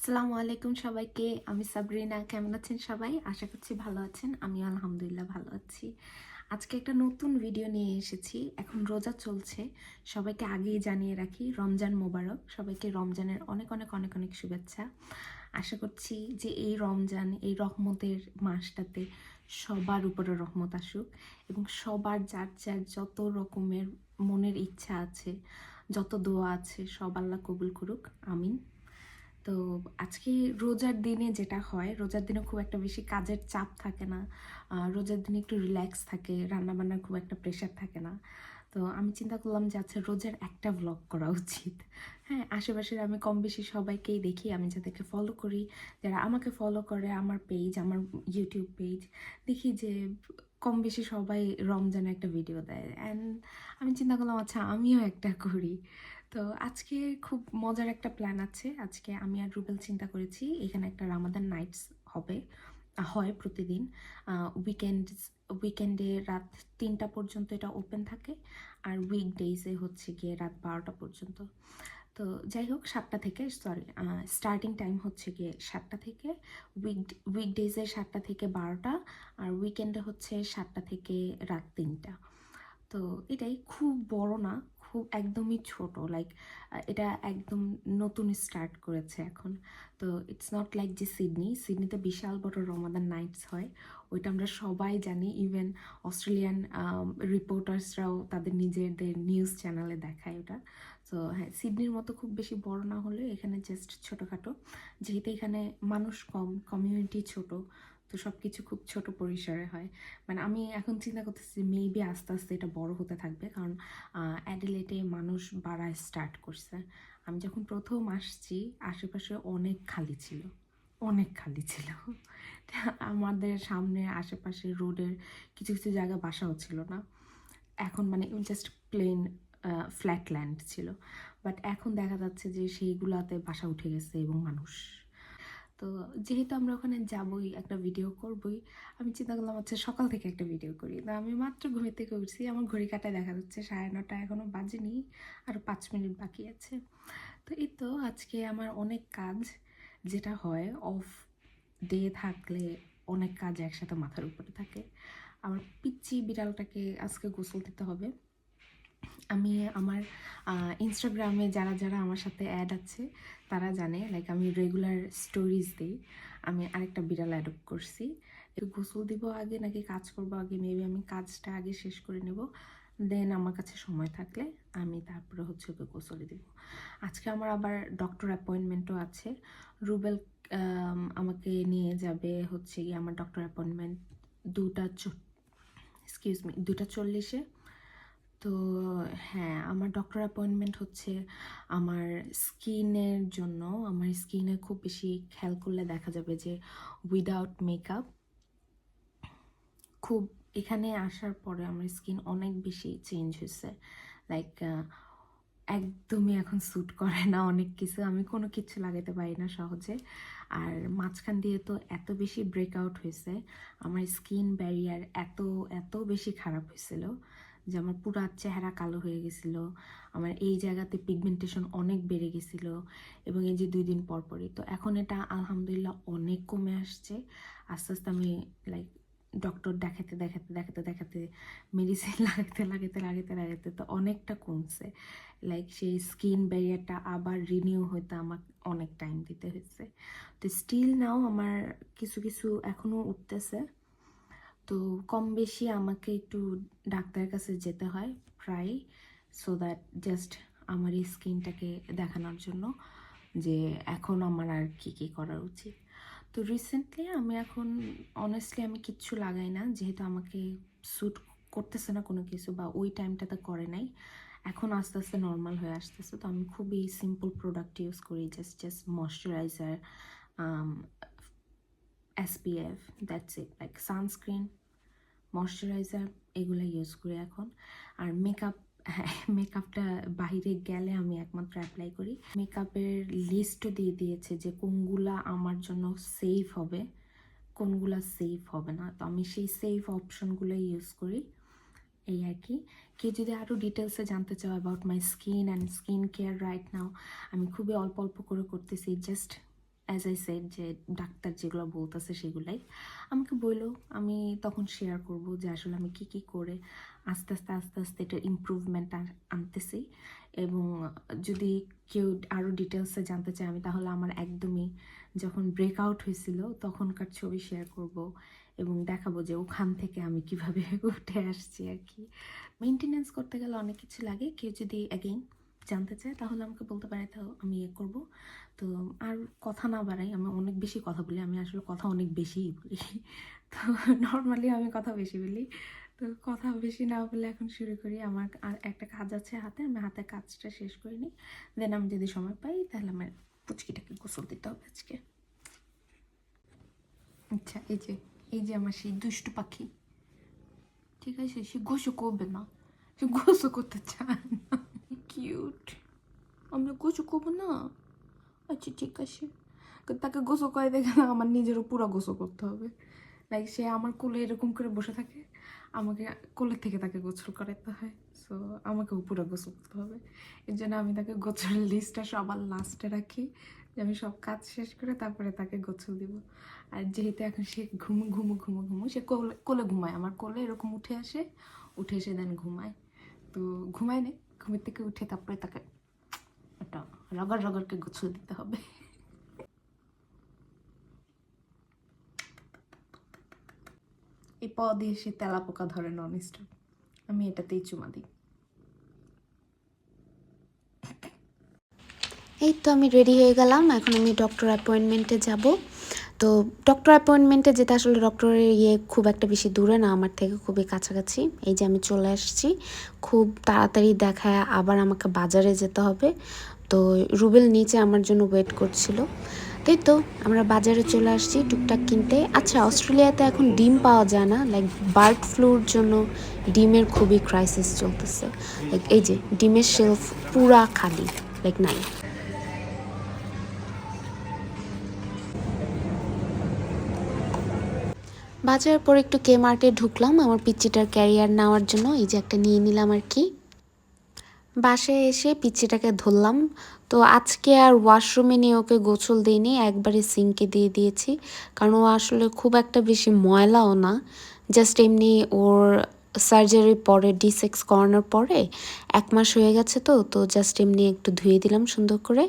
আসসালামু আলাইকুম সবাইকে। আমি সাবরিনা। কেমন আছেন সবাই? আশা করছি ভালো আছেন। আমি আলহামদুলিল্লাহ ভালো আছি। আজকে একটা নতুন ভিডিও নিয়ে এসেছি। এখন রোজা চলছে। সবাইকে আগেই জানিয়ে রাখি রমজান মোবারক। সবাইকে রমজানের অনেক অনেক অনেক অনেক শুভেচ্ছা। আশা করছি যে এই রমজান, এই রহমতের মাসটাতে সবার উপরে রহমত আসুক এবং সবার যার যার যত রকমের মনের ইচ্ছা আছে, যত দোয়া আছে সব আল্লাহ কবুল করুক। আমিন। তো আজকে রোজার দিনে যেটা হয়, রোজার দিনে খুব একটা বেশি কাজের চাপ থাকে না। রোজার দিনে একটু রিল্যাক্স থাকে, রান্নাবান্নার খুব একটা প্রেশার থাকে না। তো আমি চিন্তা করলাম যে আচ্ছা রোজার একটা ভ্লগ করা উচিত। হ্যাঁ, আশেপাশের আমি কম বেশি সবাইকেই দেখি, আমি যাদেরকে ফলো করি, যারা আমাকে ফলো করে, আমার পেজ, আমার ইউটিউব পেজ, দেখি যে কম বেশি সবাই রমজানে একটা ভিডিও দেয়। অ্যান্ড আমি চিন্তা করলাম আচ্ছা আমিও একটা করি। তো আজকে খুব মজার একটা প্ল্যান আছে। আজকে আমি আর রুবেল চিন্তা করেছি এখানে একটা রামাদান নাইটস হবে, হয় প্রতিদিন। উইকেন্ডে রাত 3টা পর্যন্ত এটা ওপেন থাকে, আর উইকডেজে হচ্ছে গিয়ে রাত 12টা পর্যন্ত। তো যাই হোক, 7টা থেকে, সরি, স্টার্টিং টাইম হচ্ছে গিয়ে 7টা থেকে, উইকডেজে 7টা থেকে 12টা, আর উইকেন্ডে হচ্ছে 7টা থেকে রাত 3টা। তো এটাই, খুব বড় না, খুব একদমই ছোট, লাইক এটা একদম নতুন স্টার্ট করেছে এখন। তো ইটস নট লাইক যে সিডনিতে বিশাল বড় রমাদান নাইটস হয়, ওইটা আমরা সবাই জানি। ইভেন অস্ট্রেলিয়ান রিপোর্টার্সরাও তাদের নিজেদের নিউজ চ্যানেলে দেখায় ওটা। তো হ্যাঁ, সিডনির মতো খুব বেশি বড় না হলে এখানে জাস্ট ছোটোখাটো, যেহেতু এখানে মানুষ কম, কমিউনিটি ছোট, তো সব কিছু খুব ছোট পরিসরে হয়। মানে আমি এখন চিন্তা করতেছি মেবি আস্তে আস্তে এটা বড় হতে থাকবে, কারণ অ্যাডিলেটে মানুষ বাড়া স্টার্ট করছে। আমি যখন প্রথম আসছি আশেপাশে অনেক খালি ছিল, অনেক খালি ছিল। আমাদের সামনে আশেপাশে রোডের কিছু কিছু জায়গা বাসাও ছিল না। এখন মানে জাস্ট প্লেন ফ্ল্যাট ল্যান্ড ছিল। বাট এখন দেখা যাচ্ছে যে সেইগুলাতে বাসা উঠে গেছে এবং মানুষ। তো যেহেতু আমরা ওখানে যাবই, একটা ভিডিও করবই, আমি চিন্তা করলাম আচ্ছা সকাল থেকে একটা ভিডিও করি। তো আমি মাত্র ঘুমের থেকে উঠছি, আমার ঘড়ি কাটায় দেখা যাচ্ছে 9:30, এখনও বাজেনি, আরও 5 মিনিট বাকি আছে। তো এই তো আজকে আমার অনেক কাজ, যেটা হয় অফ ডে থাকলে অনেক কাজ একসাথে মাথার উপরে থাকে। আমার পিচ্চি বিড়ালটাকে আজকে গোসল দিতে হবে। আমি আমার ইনস্টাগ্রামে যারা যারা আমার সাথে অ্যাড আছে তারা জানে, লাইক আমি রেগুলার স্টোরিজ দিই। আমি আরেকটা বিড়াল অ্যাডপ্ট করছি। গোসল দিব আগে নাকি কাজ করবো আগে, মেবি আমি কাজটা আগে শেষ করে নেব, দেন আমার কাছে সময় থাকলে আমি তারপরে হচ্ছে ওকে গোসলে দেব। আজকে আমার আবার ডক্টর অ্যাপয়েন্টমেন্টও আছে। রুবেল আমাকে নিয়ে যাবে হচ্ছে গিয়ে, আমার ডক্টর অ্যাপয়েন্টমেন্ট 2:40-এ। তো হ্যাঁ, আমার ডক্টর অ্যাপয়েন্টমেন্ট হচ্ছে আমার স্কিনের জন্য। আমার স্কিনে খুব বেশি খেয়াল করলে দেখা যাবে যে উইদাউট মেকআপ খুব, এখানে আসার পরে আমার স্কিন অনেক বেশি চেঞ্জ হয়েছে। লাইক একদমই এখন স্যুট করে না অনেক কিছু, আমি কোনো কিছু লাগাতে পারি না সহজে। আর মাঝখান দিয়ে তো এত বেশি ব্রেকআউট হয়েছে, আমার স্কিন ব্যারিয়ার এত এত বেশি খারাপ হয়েছিল যে আমার পুরো চেহারা কালো হয়ে গেছিল। আমার এই জায়গাতে পিগমেন্টেশন অনেক বেড়ে গেছিল, এবং এই যে 2 দিন পর পরই, তো এখন এটা আলহামদুলিল্লাহ অনেক কমে আসছে। আস্তে আস্তে আমি লাইক ডক্টর দেখাতে দেখাতে দেখাতে দেখাতে, মেডিসিন লাগাতে তো অনেকটা কমছে। লাইক সেই স্কিন ব্যারিয়ারটা আবার রিনিউ হইতে আমার অনেক টাইম দিতে হয়েছে। তো স্টিল নাও আমার কিছু কিছু এখনও উঠতেছে। তো কম বেশি আমাকে একটু ডাক্তারের কাছে যেতে হয় প্রায়, সো দ্যাট জাস্ট আমার এই স্কিনটাকে দেখানোর জন্য যে এখন আমার আর কি কি করা উচিত। তো রিসেন্টলি আমি এখন অনেস্টলি আমি কিচ্ছু লাগাই না, যেহেতু আমাকে স্যুট করতেছে না কোনো কিছু, বা ওই টাইমটাতে করে নাই। এখন আস্তে আস্তে নর্মাল হয়ে আসতেছে, তো আমি খুবই সিম্পল প্রোডাক্ট ইউজ করি, just moisturiser, SPF, that's it, like sunscreen, moisturiser, এগুলো ইউজ করি এখন। আর মেকআপ, হ্যাঁ, মেকআপটা বাইরে গেলে আমি একমাত্র অ্যাপ্লাই করি। মেকআপের লিস্টও দিয়ে দিয়েছে যে কোনগুলা আমার জন্য সেফ হবে, কোনগুলা সেফ হবে না, তো আমি সেই সেফ অপশনগুলো ইউজ করি। এই আর কি। কেউ যদি আরও ডিটেলসে জানতে চাও about my skin and skin care right now, আমি খুবই অল্প অল্প করে করতেছি, জাস্ট অ্যাজ আই সেড যে ডাক্তার যেগুলো বলতেছে সেগুলাই আমাকে বললো, আমি তখন শেয়ার করব যে আসলে আমি কি কি করে আস্তে আস্তে আস্তে আস্তে এটার ইমপ্রুভমেন্ট আনতেছি। এবং যদি কেউ আরও ডিটেলসে জানতে চায় আমি, তাহলে আমার একদমই যখন ব্রেকআউট হয়েছিল তখনকার ছবি শেয়ার করব এবং দেখাবো যে ওখান থেকে আমি কিভাবে উঠে আসছি আর কি। মেনটেনেন্স করতে গেলে অনেক কিছু লাগে, কেউ যদি অ্যাগেইন জানতে চায় তাহলে আমাকে বলতে পারে, তো আমি করব। তো আর কথা না বাড়াই, আমি অনেক বেশি কথা বলি, আমি আসলে কথা অনেক বেশিই বলি। তো নর্মালি আমি কথা বেশি বলি, তো কথা বেশি না বলে এখন শুরু করি। আমার আর একটা কাজ আছে হাতে, আমি হাতে কাজটা শেষ করে নিই, দেন আমি যদি সময় পাই তাহলে আমার পুচকিটাকে গোসল দিতে হবে আজকে। আচ্ছা, এই যে আমার সেই দুষ্টু পাখি, ঠিক আছে, সে গোসল করবে না, সে গোসল করতে চায় না। কিউট, আমরা গোসল করবো না? আচ্ছা ঠিক আছে, তাকে গোসল করে দেখে না আমার নিজেরও পুরো গোসল করতে হবে। লাইক সে আমার কোলে এরকম করে বসে থাকে, আমাকে কোলের থেকে তাকে গোসল করাতে হয়, সো আমাকেও পুরো গোসল করতে হবে। এর জন্য আমি তাকে গোসল লিস্টটা সবার লাস্টে রাখি, যে আমি সব কাজ শেষ করে তারপরে তাকে গোসল দিব। আর যেহেতু এখন সে ঘুমো সে কোলে কোলে ঘুমায়, আমার কোলে এরকম উঠে আসে, উঠে এসে দেন ঘুমায়। তো ঘুমায় নেই, ঘুমের থেকে উঠে তারপরে তাকে একটা রগড়কে গোসল দিতে হবে। এই প দিয়ে সে তেলা পোকা ধরে নন স্টপ, আমি এটাতেই চুমা দিই। এই তো আমি রেডি হয়ে গেলাম, এখন আমি ডক্টর অ্যাপয়েন্টমেন্টে যাব। তো ডক্টর অ্যাপয়েন্টমেন্টে যেতে আসলে ডক্টরের খুব একটা বেশি দূরে না, আমার থেকে খুবই কাছাকাছি। এই যে আমি চলে আসছি, খুব তাড়াতাড়ি দেখায় আবার আমাকে বাজারে যেতে হবে। তো রুবেল নিচে আমার জন্য ওয়েট করছিল। তাই তো আমরা বাজারে চলে আসছি টুকটাক কিনতে। আচ্ছা, অস্ট্রেলিয়াতে এখন ডিম পাওয়া যায় না, লাইক বার্ড ফ্লুর জন্য ডিমের খুবই ক্রাইসিস চলতেছে। লাইক এই যে ডিমের শেলফ পুরা খালি, লাইক নাই। বাজারের পর একটু কে মার্টে ঢুকলাম আমার পিচ্চিটার ক্যারিয়ার নেওয়ার জন্য, এই যে একটা নিয়ে নিলাম আর কি। বাসায় এসে পিচ্চিটাকে ধরলাম। তো আজকে আর ওয়াশরুমে নিয়ে ওকে গোসল দিইনি, একবারে সিঙ্কে দিয়ে দিয়েছি, কারণ ও আসলে খুব একটা বেশি ময়লাও না, জাস্ট এমনি ওর সার্জারির পরে D6 করানোর পরে 1 মাস হয়ে গেছে, তো তো জাস্ট এমনি একটু ধুয়ে দিলাম সুন্দর করে।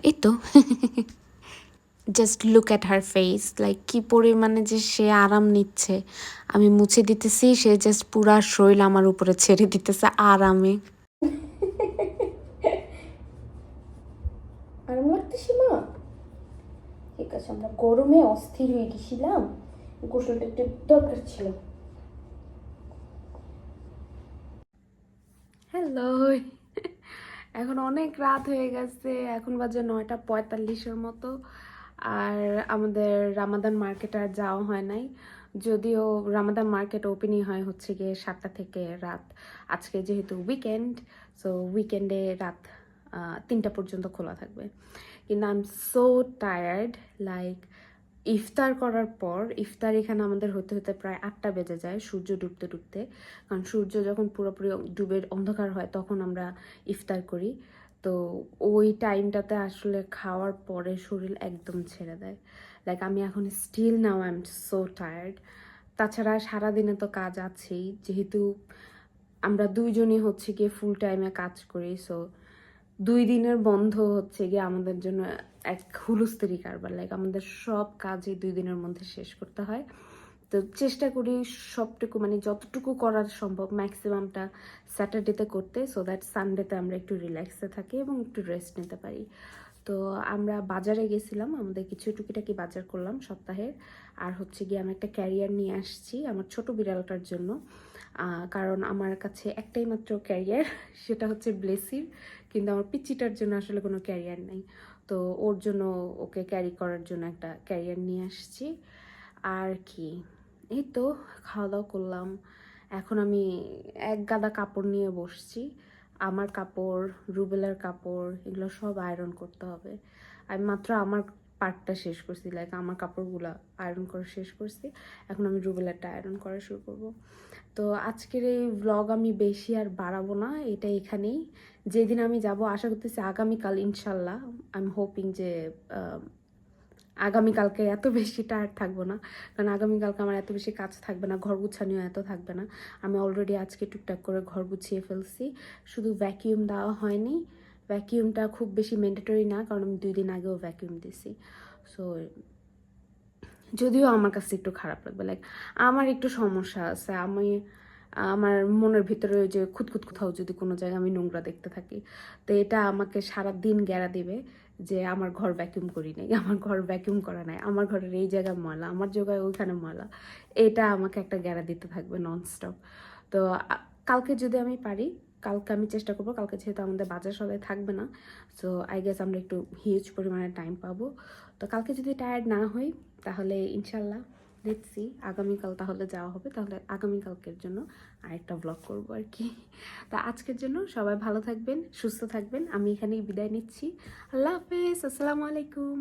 এই তো just look at her face, like কী পরিমাণে যে সে আরাম নিচ্ছে। আমি মুছে দিতেছি, সে জাস্ট পুরা শরীর আমার উপরে ছেড়ে দিতেছে আরামে। আরাম লাগতেছি মা? ঠিক আছে, আমরা গরমে অস্থির হয়ে গেছিলাম, গোসলটা একটু দরকার ছিল। হ্যালো, এখন অনেক রাত হয়ে গেছে, এখন বাজে 9:45 মতো। আর আমাদের রামাদান মার্কেট আর যাওয়া হয় নাই, যদিও রামাদান মার্কেট ওপেনই হয় হচ্ছে গিয়ে 7টা থেকে রাত। আজকে যেহেতু উইকেন্ড, সো উইকেন্ডে রাত 3টা পর্যন্ত খোলা থাকবে। কিন্তু I am so tired, like ইফতার করার পর, ইফতার এখানে আমাদের হতে হতে প্রায় 8টা বেজে যায়, সূর্য ডুবতে ডুবতে। কারণ সূর্য যখন পুরোপুরি ডুবে অন্ধকার হয় তখন আমরা ইফতার করি। তো ওই টাইমটাতে আসলে খাওয়ার পরে শরীর একদম ছেড়ে দেয়। লাইক আমি এখন still now I am so tired. তাছাড়া সারাদিনে তো কাজ আছেই, যেহেতু আমরা দুইজনই হচ্ছে গিয়ে ফুল টাইমে কাজ করি, সো 2 দিনের বন্ধ হচ্ছে গিয়ে আমাদের জন্য এক হুলস্থুরি কারবার। লাইক আমাদের সব কাজই 2 দিনের মধ্যে শেষ করতে হয়। তো চেষ্টা করি সবটুকু, মানে যতটুকু করার সম্ভব ম্যাক্সিমামটা স্যাটারডেতে করতে, সো দ্যাট সানডেতে আমরা একটু রিল্যাক্সে থাকি এবং একটু রেস্ট নিতে পারি। তো আমরা বাজারে গেছিলাম, আমাদের কিছু টুকিটাকি বাজার করলাম সপ্তাহের। আর হচ্ছে গিয়ে আমি একটা ক্যারিয়ার নিয়ে আসছি আমার ছোট বিড়ালটার জন্য, কারণ আমার কাছে একটাই মাত্র ক্যারিয়ার, সেটা হচ্ছে ব্লেসির। কিন্তু আমার পিচ্চিটার জন্য আসলে কোনো ক্যারিয়ার নেই, তো ওর জন্য ওকে ক্যারি করার জন্য একটা ক্যারিয়ার নিয়ে আসছি। আর কি, এই তো খাওয়া দাওয়া করলাম, এখন আমি এক গাদা কাপড় নিয়ে বসছি। আমার কাপড়, রুবেলের কাপড়, এগুলো সব আয়রন করতে হবে। আমি মাত্র আমার পার্টটা শেষ করছি, লাইক আমার কাপড়গুলো আয়রন করা শেষ করছি, এখন আমি রুবেলেরটা আয়রন করা শুরু করব। তো আজকের এই ভ্লগ আমি বেশি আর বাড়াবো না, এটা এখানেই। যেদিন আমি যাব আশা করতেছি আগামীকাল ইনশাল্লাহ, আই এম হোপিং যে আগামীকালকে এত বেশি টায়ার্ড থাকবো না, কারণ আগামীকালকে আমার এত বেশি কাজ থাকবে না, ঘর গুছানিও এত থাকবে না। আমি অলরেডি আজকে টুকটাক করে ঘর গুছিয়ে ফেলছি, শুধু ভ্যাকিউম দেওয়া হয়নি। ভ্যাকিউমটা খুব বেশি ম্যান্ডেটরি না, কারণ আমি 2 দিন আগেও ভ্যাকিউম দিছি। সো যদিও আমার কাছে একটু খারাপ লাগবে, লাইক আমার একটু সমস্যা আছে, আমার মনের ভিতরে ওই যে খুঁতখুত কোথাও যদি কোনো জায়গায় আমি নোংরা দেখতে থাকি, তো এটা আমাকে সারা দিন গ্যারা দিবে যে আমার ঘর ভ্যাকিউম করি নাই, আমার ঘর ভ্যাকিউম করা নাই, আমার ঘরের এই জায়গায় ময়লা, আমার জায়গায় ওইখানে ময়লা, এটা আমাকে একটা গ্যারা দিতে থাকবে ননস্টপ। তো কালকে যদি আমি পারি, কালকে আমি চেষ্টা করবো, কালকে যেহেতু আমাদের বাজার সদাই থাকবে না, সো আই গেস আমরা একটু হিউজ পরিমাণে টাইম পাবো। তো কালকে যদি টায়ার্ড না হই, তাহলে ইনশাল্লাহ লেটস সি আগামীকাল তাহলে যাওয়া হবে, তাহলে আগামীকালকের জন্য আরেকটা ব্লগ করবো আর কি। তা আজকের জন্য সবাই ভালো থাকবেন, সুস্থ থাকবেন, আমি এখানেই বিদায় নিচ্ছি। আল্লাহ হাফেজ, আসসালামু আলাইকুম।